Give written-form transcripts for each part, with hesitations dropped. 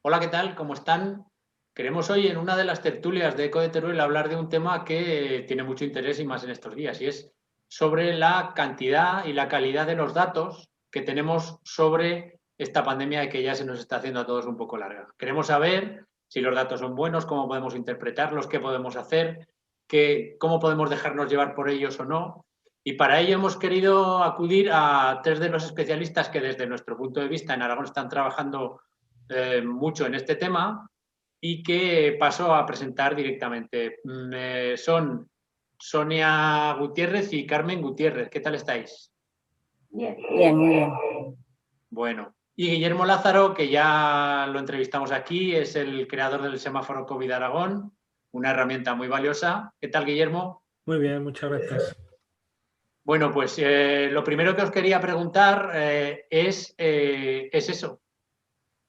Hola, ¿qué tal? ¿Cómo están? Queremos hoy en una de las tertulias de Eco de Teruel hablar de un tema que tiene mucho interés y más en estos días, y es sobre la cantidad y la calidad de los datos que tenemos sobre esta pandemia que ya se nos está haciendo a todos un poco larga. Queremos saber si los datos son buenos, cómo podemos interpretarlos, qué podemos hacer, cómo podemos dejarnos llevar por ellos o no. Y para ello hemos querido acudir a tres de los especialistas que desde nuestro punto de vista en Aragón están trabajando mucho en este tema y que paso a presentar directamente. Son Sonia Gutiérrez y Carmen Gutiérrez. ¿Qué tal estáis? Bien, bien, muy bien. Bueno, y Guillermo Lázaro, que ya lo entrevistamos aquí, es el creador del semáforo COVID Aragón, una herramienta muy valiosa. ¿Qué tal, Guillermo? Muy bien, muchas gracias. Bueno, pues lo primero que os quería preguntar es eso,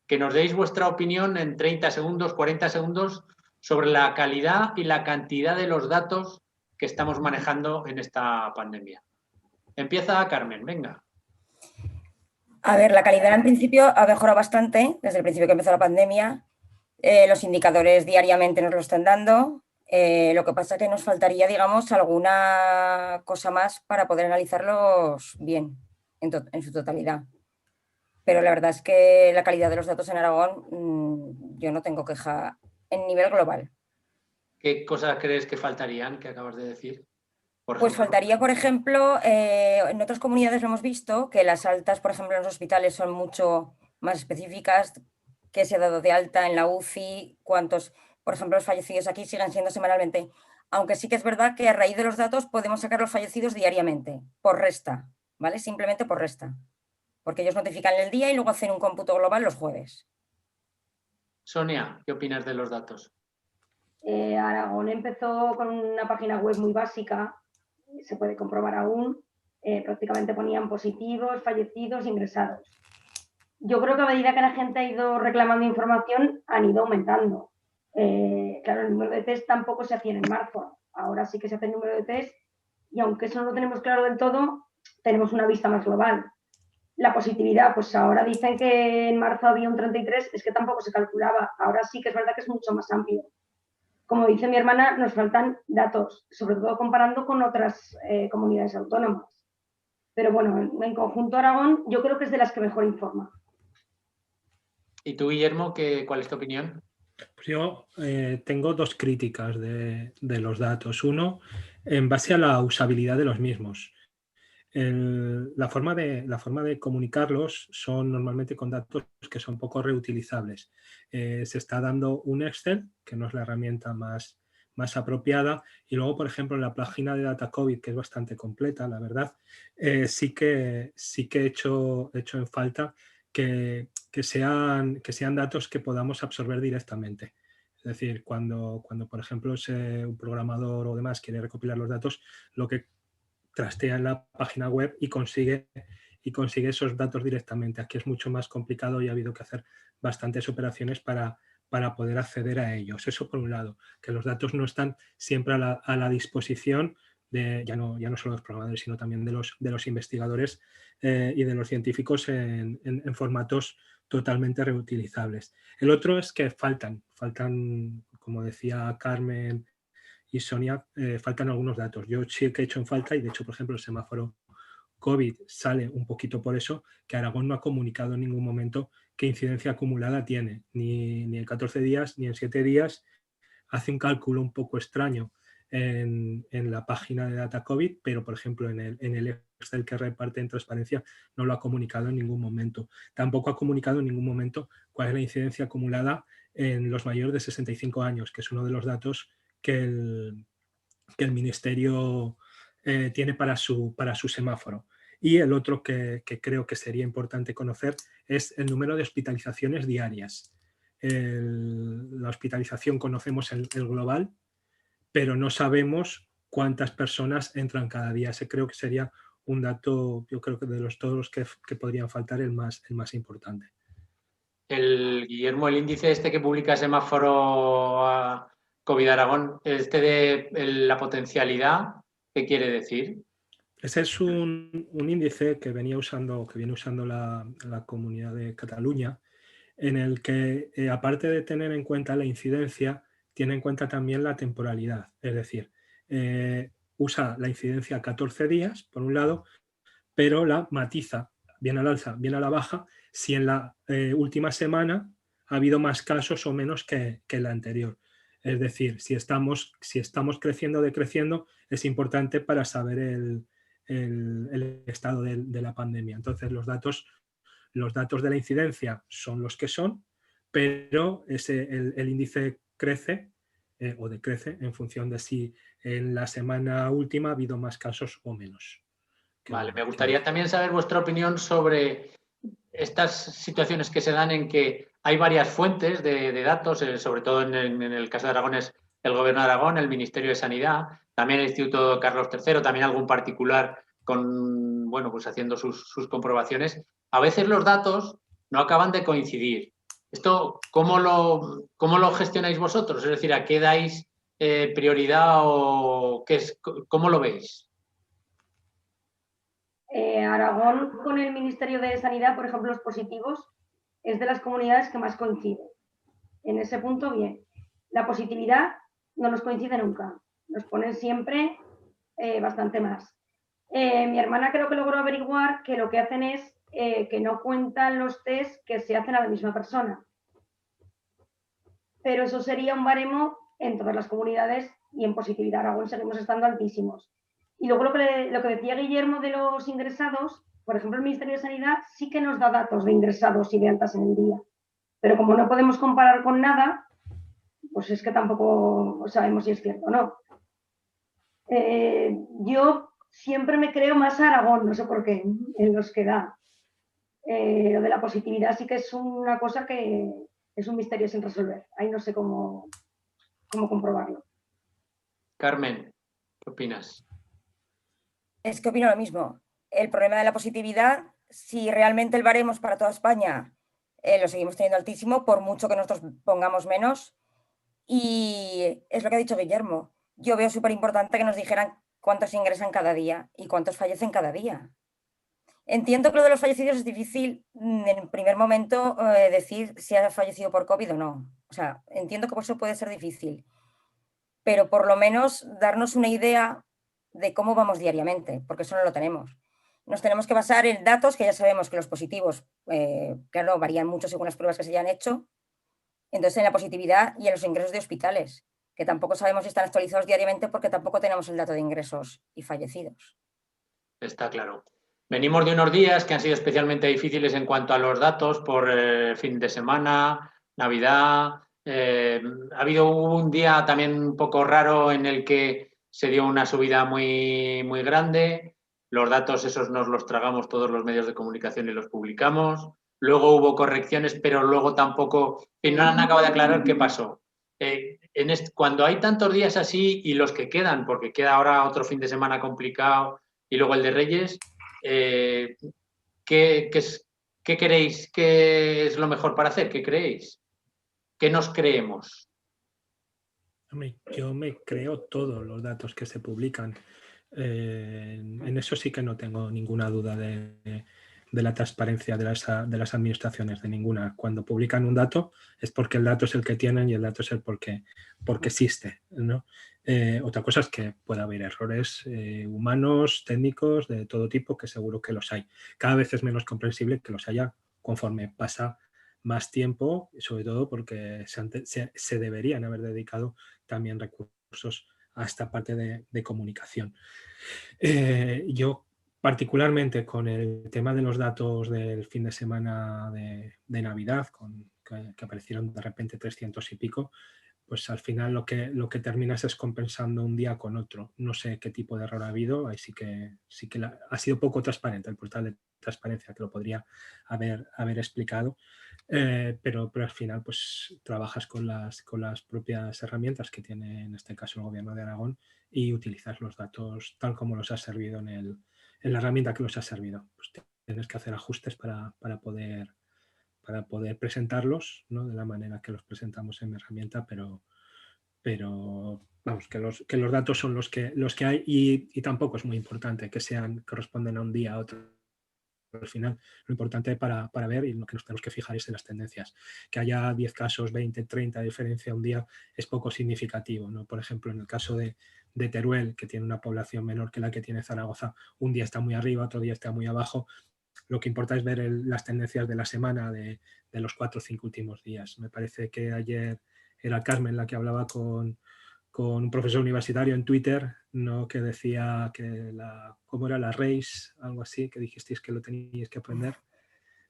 que nos deis vuestra opinión en 30 segundos, 40 segundos sobre la calidad y la cantidad de los datos que estamos manejando en esta pandemia. Empieza Carmen, venga. A ver, la calidad en principio ha mejorado bastante desde el principio que empezó la pandemia. Los indicadores diariamente nos lo están dando. Lo que pasa es que nos faltaría, digamos, alguna cosa más para poder analizarlos bien en su totalidad. Pero la verdad es que la calidad de los datos en Aragón, yo no tengo queja en nivel global. ¿Qué cosas crees que faltarían que acabas de decir? Por Pues ejemplo, faltaría, por ejemplo, en otras comunidades lo hemos visto, que las altas, por ejemplo, en los hospitales son mucho más específicas, que se ha dado de alta en la UCI, cuántos, por ejemplo, los fallecidos aquí siguen siendo semanalmente. Aunque sí que es verdad que a raíz de los datos podemos sacar los fallecidos diariamente, por resta, ¿vale? Simplemente por resta, porque ellos notifican el día y luego hacen un cómputo global los jueves. Sonia, ¿qué opinas de los datos? Aragón empezó con una página web muy básica, se puede comprobar aún, prácticamente ponían positivos, fallecidos, ingresados. Yo creo que a medida que la gente ha ido reclamando información, han ido aumentando. Claro, el número de test tampoco se hacía en marzo, ahora sí que se hace el número de test y aunque eso no lo tenemos claro del todo, tenemos una vista más global. La positividad, pues ahora dicen que en marzo había un 33, es que tampoco se calculaba, ahora sí que es verdad que es mucho más amplio. Como dice mi hermana, nos faltan datos, sobre todo comparando con otras comunidades autónomas. Pero bueno, en conjunto Aragón yo creo que es de las que mejor informa. ¿Y tú, Guillermo, cuál es tu opinión? Pues yo tengo dos críticas de los datos. Uno, en base a la usabilidad de los mismos. La forma de comunicarlos son normalmente con datos que son poco reutilizables. Se está dando un Excel, que no es la herramienta más apropiada, y luego, por ejemplo, en la página de Data COVID, que es bastante completa, la verdad, sí que he hecho en falta que sean datos que podamos absorber directamente. Es decir, cuando por ejemplo, un programador o demás quiere recopilar los datos, lo que trastea en la página web y consigue esos datos directamente. Aquí es mucho más complicado y ha habido que hacer bastantes operaciones para poder acceder a ellos. Eso por un lado, que los datos no están siempre a la disposición de ya no solo los programadores, sino también de los investigadores y de los científicos en formatos totalmente reutilizables. El otro es que faltan, como decía Carmen y Sonia, faltan algunos datos. Yo sí que he hecho en falta, y de hecho, por ejemplo, el semáforo COVID sale un poquito por eso, que Aragón no ha comunicado en ningún momento qué incidencia acumulada tiene, ni en 14 días, ni en 7 días. Hace un cálculo un poco extraño en la página de Data COVID, pero, por ejemplo, en el Excel que reparte en transparencia no lo ha comunicado en ningún momento. Tampoco ha comunicado en ningún momento cuál es la incidencia acumulada en los mayores de 65 años, que es uno de los datos que el Ministerio tiene para su semáforo. Y el otro que creo que sería importante conocer es el número de hospitalizaciones diarias. La hospitalización conocemos el global, pero no sabemos cuántas personas entran cada día. Ese creo que sería un dato, yo creo que de todos los que podrían faltar, el más importante. Guillermo, el índice este que publica Semáforo COVID Aragón, de la potencialidad, ¿qué quiere decir? Ese es un índice que viene usando la Comunidad de Cataluña, en el que, aparte de tener en cuenta la incidencia, tiene en cuenta también la temporalidad. Es decir, usa la incidencia 14 días, por un lado, pero la matiza bien al alza, bien a la baja, si en la última semana ha habido más casos o menos que la anterior. Es decir, si estamos creciendo o decreciendo, es importante para saber el estado de la pandemia. Entonces, los datos de la incidencia son los que son, pero el índice crece o decrece en función de si en la semana última ha habido más casos o menos. Vale, me gustaría también saber vuestra opinión sobre estas situaciones que se dan en que hay varias fuentes de datos, sobre todo en el caso de Aragón es el Gobierno de Aragón, el Ministerio de Sanidad, también el Instituto Carlos III, también algún particular pues haciendo sus comprobaciones. A veces los datos no acaban de coincidir. ¿Esto cómo lo gestionáis vosotros? Es decir, ¿a qué dais prioridad o cómo lo veis? Aragón, con el Ministerio de Sanidad, por ejemplo, los positivos, es de las comunidades que más coincide. En ese punto, bien. La positividad no nos coincide nunca. Nos ponen siempre bastante más. Mi hermana creo que logró averiguar que lo que hacen es que no cuentan los test que se hacen a la misma persona. Pero eso sería un baremo en todas las comunidades y en positividad Aragón seguimos estando altísimos. Y luego lo que decía Guillermo de los ingresados, por ejemplo, el Ministerio de Sanidad sí que nos da datos de ingresados y de altas en el día. Pero como no podemos comparar con nada, pues es que tampoco sabemos si es cierto o no. Yo siempre me creo más a Aragón, no sé por qué, en los que da. Lo de la positividad sí que es una cosa que es un misterio sin resolver. Ahí no sé cómo comprobarlo. Carmen, ¿qué opinas? Es que opino lo mismo. El problema de la positividad, si realmente el baremo es para toda España, lo seguimos teniendo altísimo, por mucho que nosotros pongamos menos. Y es lo que ha dicho Guillermo. Yo veo súper importante que nos dijeran cuántos ingresan cada día y cuántos fallecen cada día. Entiendo que lo de los fallecidos es difícil en el primer momento decir si ha fallecido por COVID o no. O sea, entiendo que por eso puede ser difícil. Pero por lo menos darnos una idea de cómo vamos diariamente, porque eso no lo tenemos. Nos tenemos que basar en datos que ya sabemos que los positivos, claro, varían mucho según las pruebas que se hayan hecho. Entonces, en la positividad y en los ingresos de hospitales, que tampoco sabemos si están actualizados diariamente porque tampoco tenemos el dato de ingresos y fallecidos. Está claro. Venimos de unos días que han sido especialmente difíciles en cuanto a los datos por fin de semana, Navidad. Ha habido un día también un poco raro en el que se dio una subida muy, muy grande. Los datos esos nos los tragamos todos los medios de comunicación y los publicamos. Luego hubo correcciones, pero luego tampoco, no han acabado de aclarar qué pasó. Cuando hay tantos días así y los que quedan, porque queda ahora otro fin de semana complicado y luego el de Reyes, ¿qué queréis? ¿Qué es lo mejor para hacer? ¿Qué creéis? ¿Qué nos creemos? Yo me creo todos los datos que se publican. En eso sí que no tengo ninguna duda de la transparencia de las administraciones, de ninguna. Cuando publican un dato es porque el dato es el que tienen y el dato es el porque existe, ¿no? Otra cosa es que pueda haber errores humanos, técnicos, de todo tipo, que seguro que los hay. Cada vez es menos comprensible que los haya conforme pasa más tiempo, sobre todo porque se deberían haber dedicado también recursos a esta parte de comunicación. Yo particularmente con el tema de los datos del fin de semana de Navidad, que aparecieron de repente 300 y pico, pues al final lo que terminas es compensando un día con otro. No sé qué tipo de error ha habido, ahí sí que ha sido poco transparente el portal de transparencia, que lo podría haber explicado, pero al final pues trabajas con las propias herramientas que tiene en este caso el Gobierno de Aragón y utilizas los datos tal como los has servido en la herramienta que los has servido. Pues tienes que hacer ajustes para poder presentarlos, ¿no? De la manera que los presentamos en mi herramienta, pero vamos, que los datos son los que hay y tampoco es muy importante que corresponden a un día a otro. al final lo importante para ver y lo que nos tenemos que fijar es en las tendencias. Que haya 10 casos, 20, 30 de diferencia un día es poco significativo, ¿no? Por ejemplo, en el caso de Teruel, que tiene una población menor que la que tiene Zaragoza, un día está muy arriba, otro día está muy abajo. Lo que importa es ver las tendencias de la semana, de los 4 o 5 últimos días. Me parece que ayer era Carmen la que hablaba con un profesor universitario en Twitter, ¿no? Que decía que ¿cómo era la race? Algo así, que dijisteis que lo teníais que aprender.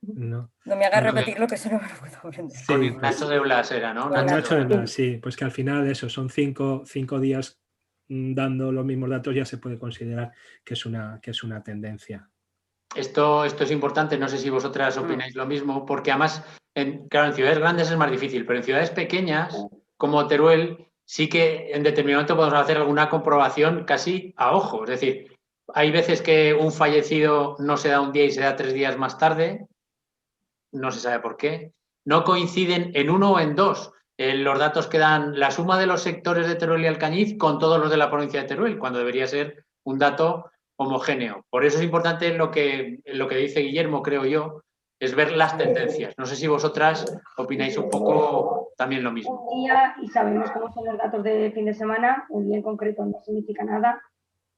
No, No me hagas bueno, repetir lo que eso no me lo puedo aprender. sí, Con pues, Ignacio de Blas era, ¿no? Con Nacho de Blas. Blas, sí, pues que al final eso, son 5 días dando los mismos datos, ya se puede considerar que es una tendencia. Esto es importante, no sé si vosotras opináis lo mismo, porque además, claro, en ciudades grandes es más difícil, pero en ciudades pequeñas, como Teruel, sí que en determinado momento podemos hacer alguna comprobación casi a ojo. Es decir, hay veces que un fallecido no se da un día y se da 3 días más tarde, no se sabe por qué. No coinciden en uno o en dos los datos que dan la suma de los sectores de Teruel y Alcañiz con todos los de la provincia de Teruel, cuando debería ser un dato homogéneo. Por eso es importante lo que dice Guillermo, creo yo, es ver las tendencias. No sé si vosotras opináis un poco también lo mismo. Un día, y sabemos cómo son los datos de fin de semana, un día en concreto no significa nada.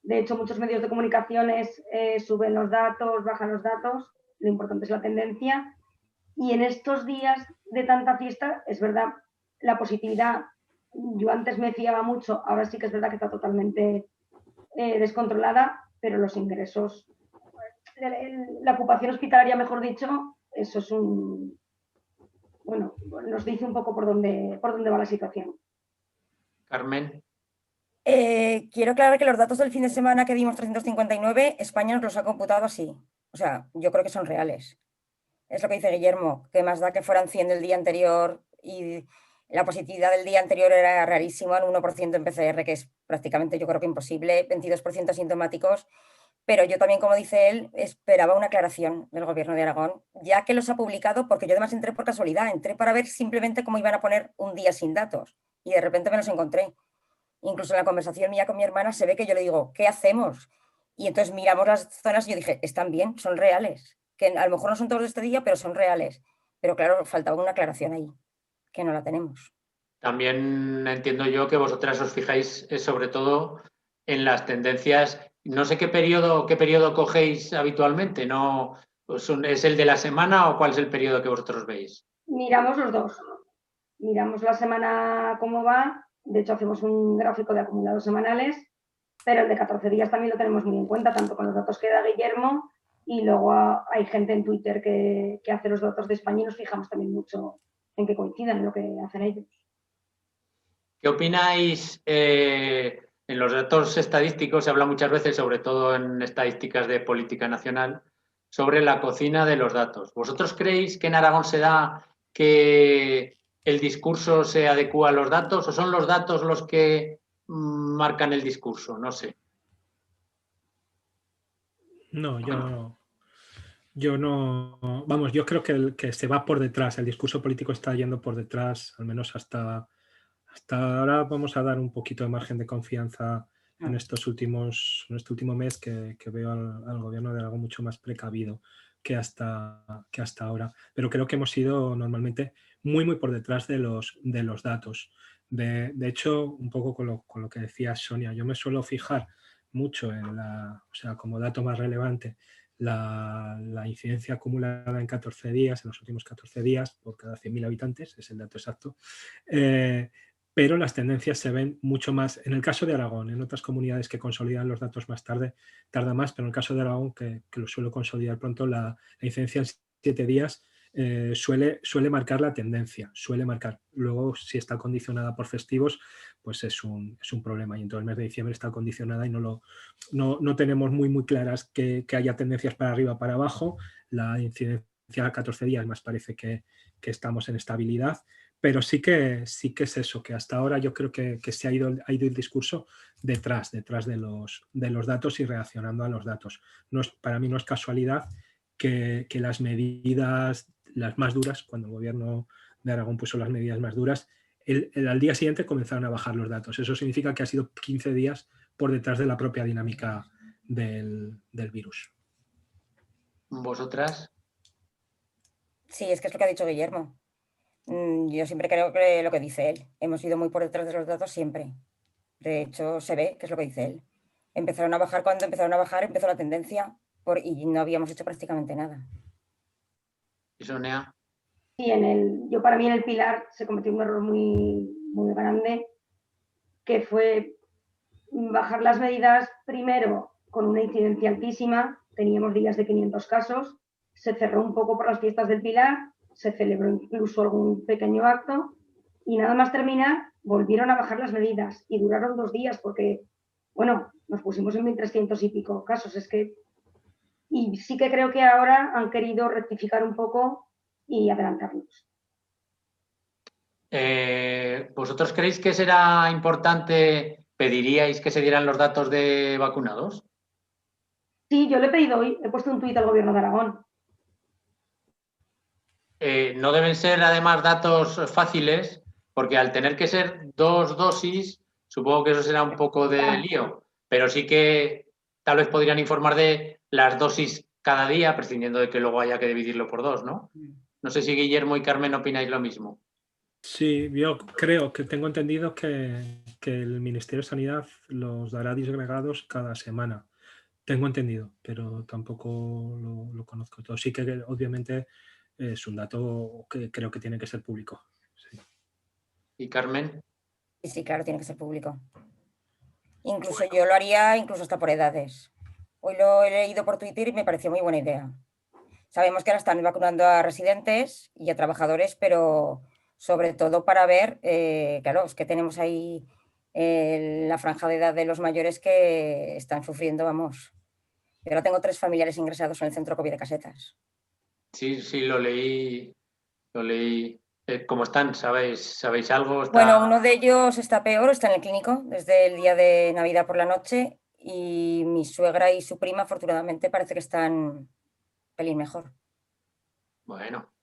De hecho, muchos medios de comunicaciones suben los datos, bajan los datos, lo importante es la tendencia. Y en estos días de tanta fiesta, es verdad, la positividad, yo antes me fiaba mucho, ahora sí que es verdad que está totalmente descontrolada, pero los ingresos, la ocupación hospitalaria, mejor dicho, eso es bueno, nos dice un poco por dónde va la situación. Carmen. Quiero aclarar que los datos del fin de semana que dimos 359, España nos los ha computado así. O sea, yo creo que son reales. Es lo que dice Guillermo, que más da que fueran 100 del día anterior y la positividad del día anterior era rarísima, en 1% en PCR, que es prácticamente yo creo que imposible, 22% asintomáticos, pero yo también, como dice él, esperaba una aclaración del Gobierno de Aragón, ya que los ha publicado, porque yo además entré por casualidad, entré para ver simplemente cómo iban a poner un día sin datos y de repente me los encontré. Incluso en la conversación mía con mi hermana se ve que yo le digo, ¿qué hacemos? Y entonces miramos las zonas y yo dije, están bien, son reales, que a lo mejor no son todos de este día, pero son reales. Pero claro, faltaba una aclaración ahí, que no la tenemos. También entiendo yo que vosotras os fijáis sobre todo en las tendencias. No sé qué periodo cogéis habitualmente, ¿no? ¿Es el de la semana o cuál es el periodo que vosotros veis? Miramos los dos. Miramos la semana cómo va. De hecho, hacemos un gráfico de acumulados semanales, pero el de 14 días también lo tenemos muy en cuenta, tanto con los datos que da Guillermo y luego hay gente en Twitter que hace los datos de España y nos fijamos también mucho en que coincidan en lo que hacen ellos. ¿Qué opináis en los datos estadísticos? Se habla muchas veces, sobre todo en estadísticas de política nacional, sobre la cocina de los datos. ¿Vosotros creéis que en Aragón se da que el discurso se adecúa a los datos o son los datos los que marcan el discurso? No sé. No, yo no, vamos, yo creo que se va por detrás, el discurso político está yendo por detrás, al menos hasta ahora. Vamos a dar un poquito de margen de confianza en este último mes que veo al gobierno de algo mucho más precavido que hasta ahora, pero creo que hemos ido normalmente muy por detrás de los datos. De hecho, un poco con lo que decía Sonia, yo me suelo fijar mucho o sea, como dato más relevante, la incidencia acumulada en 14 días, en los últimos 14 días, por cada 100.000 habitantes, es el dato exacto, pero las tendencias se ven mucho más, en el caso de Aragón, en otras comunidades que consolidan los datos más tarde, tarda más, pero en el caso de Aragón, que lo suelo consolidar pronto, la incidencia en 7 días suele marcar la tendencia, suele marcar. Luego, si está condicionada por festivos, pues es un problema. Y en todo el mes de diciembre está condicionada y no tenemos muy claras que haya tendencias para arriba o para abajo. La incidencia a 14 días más parece que estamos en estabilidad, pero sí que es eso, que hasta ahora yo creo que se ha ido el discurso detrás de los datos y reaccionando a los datos. Para mí no es casualidad que las medidas, las más duras, cuando el gobierno de Aragón puso las medidas más duras, al día siguiente comenzaron a bajar los datos. Eso significa que ha sido 15 días por detrás de la propia dinámica del virus. ¿Vosotras? Sí, es que es lo que ha dicho Guillermo. Yo siempre creo que lo que dice él. Hemos ido muy por detrás de los datos siempre. De hecho, se ve que es lo que dice él. Empezaron a bajar, cuando empezaron a bajar empezó la tendencia y no habíamos hecho prácticamente nada. ¿Y Sonia? Sí, para mí en el Pilar se cometió un error muy grande, que fue bajar las medidas primero con una incidencia altísima. Teníamos días de 500 casos, se cerró un poco por las fiestas del Pilar, se celebró incluso algún pequeño acto y nada más terminar volvieron a bajar las medidas y duraron 2 días porque, bueno, nos pusimos en 1.300 y pico casos. Y sí que creo que ahora han querido rectificar un poco y adelantarnos. ¿Vosotros creéis que será importante, pediríais que se dieran los datos de vacunados? Sí, yo le he pedido hoy, he puesto un tuit al gobierno de Aragón. No deben ser además datos fáciles, porque al tener que ser 2 dosis, supongo que eso será un poco de lío, pero sí que tal vez podrían informar de las dosis cada día, prescindiendo de que luego haya que dividirlo por 2, ¿no? No sé si Guillermo y Carmen opináis lo mismo. Sí, yo creo que tengo entendido que el Ministerio de Sanidad los dará disgregados cada semana. Tengo entendido, pero tampoco lo conozco todo. Sí que obviamente es un dato que creo que tiene que ser público. Sí. ¿Y Carmen? Y sí, claro, tiene que ser público. Incluso yo lo haría, incluso hasta por edades. Hoy lo he leído por Twitter y me pareció muy buena idea. Sabemos que ahora están vacunando a residentes y a trabajadores, pero sobre todo para ver, claro, es que tenemos ahí la franja de edad de los mayores que están sufriendo, vamos. Yo ahora tengo 3 familiares ingresados en el centro COVID de Casetas. Sí, sí, lo leí. ¿Cómo están? ¿Sabéis algo? Bueno, uno de ellos está peor, está en el clínico desde el día de Navidad por la noche y mi suegra y su prima, afortunadamente, parece que están un pelín mejor. Bueno,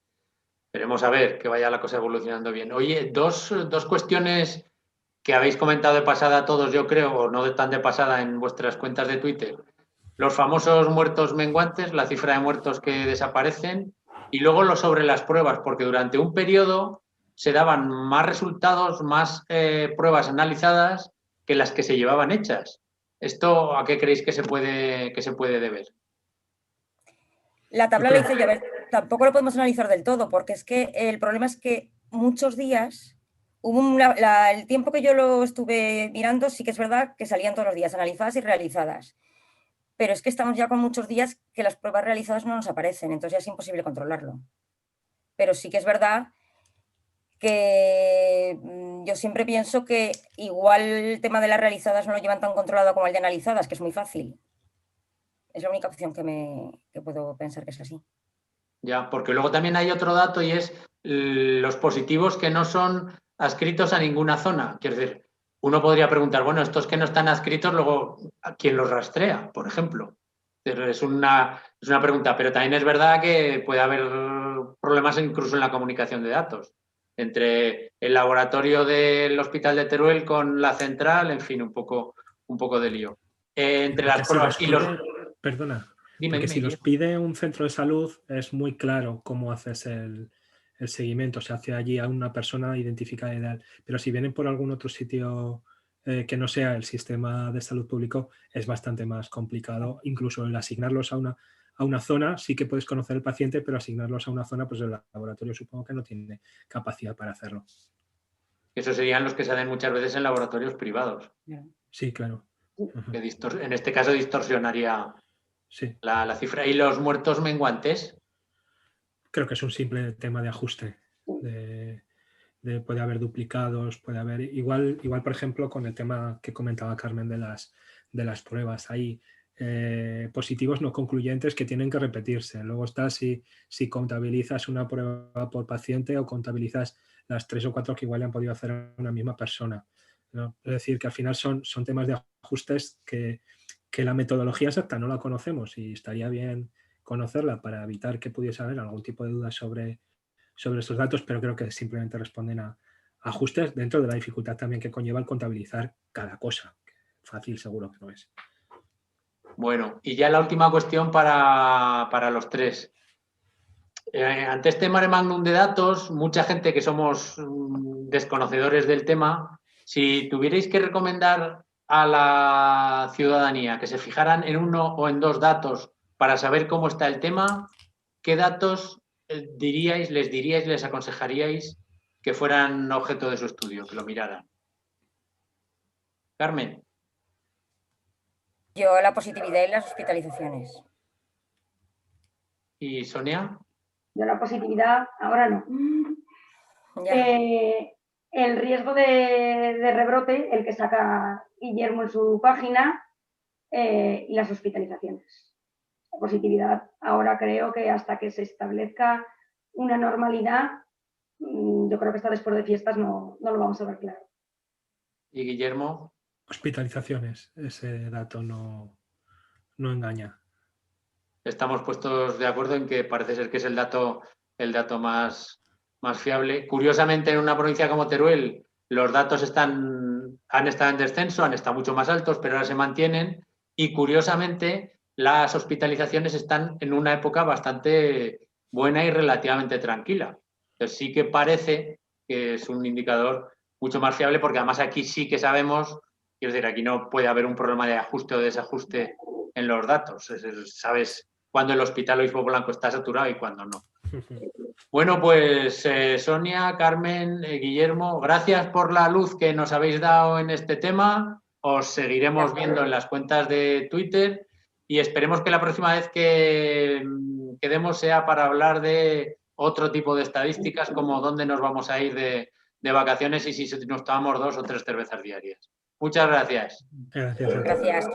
esperemos a ver que vaya la cosa evolucionando bien. Oye, dos cuestiones que habéis comentado de pasada todos, yo creo, o no tan de pasada en vuestras cuentas de Twitter. Los famosos muertos menguantes, la cifra de muertos que desaparecen, y luego lo sobre las pruebas, porque durante un periodo se daban más resultados, más pruebas analizadas que las que se llevaban hechas. ¿Esto a qué creéis que se puede deber? La tabla la hice yo, a ver, tampoco lo podemos analizar del todo, porque es que el problema es que muchos días, el tiempo que yo lo estuve mirando, sí que es verdad que salían todos los días analizadas y realizadas, pero es que estamos ya con muchos días que las pruebas realizadas no nos aparecen, entonces ya es imposible controlarlo. Pero sí que es verdad que yo siempre pienso que igual el tema de las realizadas no lo llevan tan controlado como el de analizadas, que es muy fácil. Es la única opción que puedo pensar que es así. Ya, porque luego también hay otro dato y es los positivos que no son adscritos a ninguna zona. Quiero decir, uno podría preguntar, bueno, estos que no están adscritos, luego, ¿a quién los rastrea, por ejemplo? Es una pregunta, pero también es verdad que puede haber problemas incluso en la comunicación de datos entre el laboratorio del Hospital de Teruel con la central, en fin, un poco de lío. Entre las pruebas y los... Perdona, Dime, porque si dime. los pide un centro de salud es muy claro cómo haces el seguimiento. Se hace allí a una persona identificada y tal. Pero si vienen por algún otro sitio que no sea el sistema de salud público, es bastante más complicado. Incluso el asignarlos a una zona, sí que puedes conocer al paciente, pero asignarlos a una zona, pues el laboratorio supongo que no tiene capacidad para hacerlo. Esos serían los que se hacen muchas veces en laboratorios privados. Sí, claro. Que en este caso distorsionaría Sí. la cifra. ¿Y los muertos menguantes? Creo que es un simple tema de ajuste. Puede haber duplicados, puede haber... Igual, por ejemplo, con el tema que comentaba Carmen de las pruebas. Hay positivos no concluyentes que tienen que repetirse. Luego está si contabilizas una prueba por paciente o contabilizas las 3 o 4 que igual le han podido hacer a una misma persona, ¿no? Es decir, que al final son temas de ajustes que la metodología exacta no la conocemos y estaría bien conocerla para evitar que pudiese haber algún tipo de duda sobre estos datos, pero creo que simplemente responden a ajustes dentro de la dificultad también que conlleva el contabilizar cada cosa. Fácil seguro que no es. Bueno, y ya la última cuestión para los tres. Ante este mare magnum de datos, mucha gente que somos desconocedores del tema, si tuvierais que recomendar a la ciudadanía que se fijaran en uno o en dos datos para saber cómo está el tema, ¿qué datos les diríais, les aconsejaríais que fueran objeto de su estudio, que lo miraran? Carmen. Yo la positividad y las hospitalizaciones. ¿Y Sonia? Yo la positividad, ahora no. Ya. El riesgo de rebrote, el que saca Guillermo en su página, y las hospitalizaciones. La positividad, ahora creo que hasta que se establezca una normalidad, yo creo que hasta después de fiestas no lo vamos a ver claro. ¿Y Guillermo? Hospitalizaciones, ese dato no engaña. Estamos puestos de acuerdo en que parece ser que es el dato más fiable. Curiosamente, en una provincia como Teruel, los datos han estado en descenso, han estado mucho más altos, pero ahora se mantienen. Y curiosamente, las hospitalizaciones están en una época bastante buena y relativamente tranquila. Entonces, sí que parece que es un indicador mucho más fiable, porque además aquí sí que sabemos, quiero decir, aquí no puede haber un problema de ajuste o desajuste en los datos. Sabes cuando el Hospital Obispo Blanco está saturado y cuando no. Bueno, pues Sonia, Carmen, Guillermo, gracias por la luz que nos habéis dado en este tema. Os seguiremos viendo en las cuentas de Twitter y esperemos que la próxima vez que quedemos sea para hablar de otro tipo de estadísticas, como dónde nos vamos a ir de vacaciones y si nos tomamos 2 o 3 cervezas diarias. Muchas gracias. Gracias a todos. Gracias.